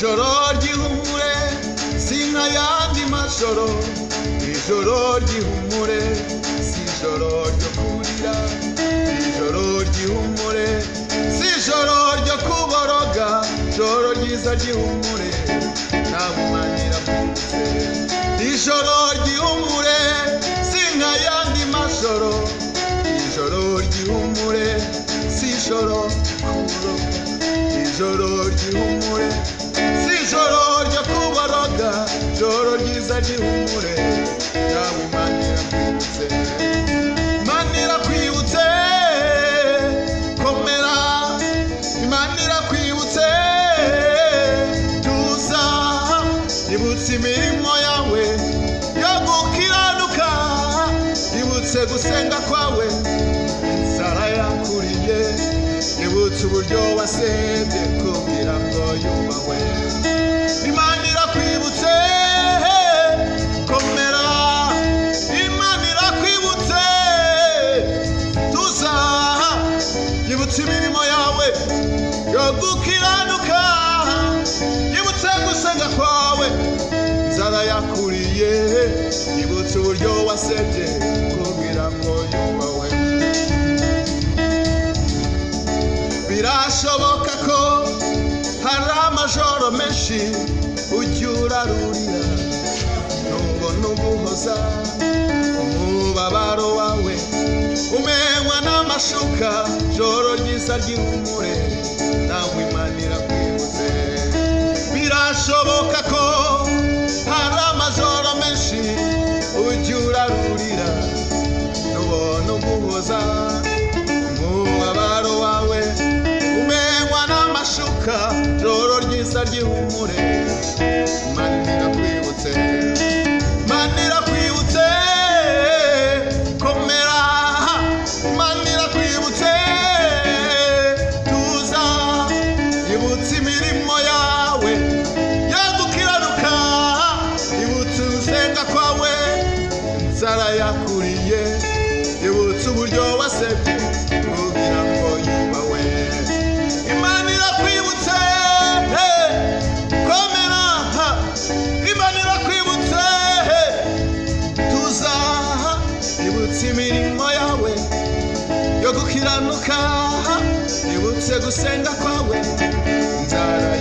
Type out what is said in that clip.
ijoro ry'ihumure sinka yandi majoro, ijoro ry'ihumure si ijoro ryo kurira, ijoro ry'ihumure si ijoro ryo kuboroga, ijoro ryiza ry'ihumure nabumanira kwibutse, ijoro ry'ihumure sinka yandi majoro, ijoro ry'ihumure si ijoro kuboroga, ijoro ry'ihumure si ijoro ryo kuboroga, ijoro ryiza ry'ihumure nabumanira kwibutse, manira kwibutse komera, manira kwibutse tuza, ibutse imirimo yawe yo gukiranuka, ibutse gusenga kwawe inzara yakuriye, ibutse uburyo wasebye kugira ngo yubahwe, Imana irakwibutse komera, Imana irakwibutse tuza, ibutse imirimo yawe yo gukiranuka, ibutse gusenga kwawe inzara yakuriye, ibutse uburyo wasebye kugira ngo yubahwe. Birashoboka ko hari amajoro menshi ujya urarurira, ntubona uguhoza umubabaro wawe, umenywa n'amashuka, joro ryiza ry'ihumure nawe Imana irakwibutse. Birashoboka ko hari amajoro menshi ujya urarurira, ntubona uguhoza umubabaro wawe, umenywa n'amashuka, joro ryiza ry'ihumure Imana irakwibutse, Imana irakwibutse komera, Imana irakwibutse tuza, ibutse imirimo yawe yo gukiranuka, ibutse gusenga kwawe inzara yakuriye, ibutse uburyo wasebye kugira ngo yubahwe, Imana irakwibutse komera, Imana irakwibutse tuza, ibutse imirimo yawe yo gukiranuka, ibutse gusenga kwawe inzara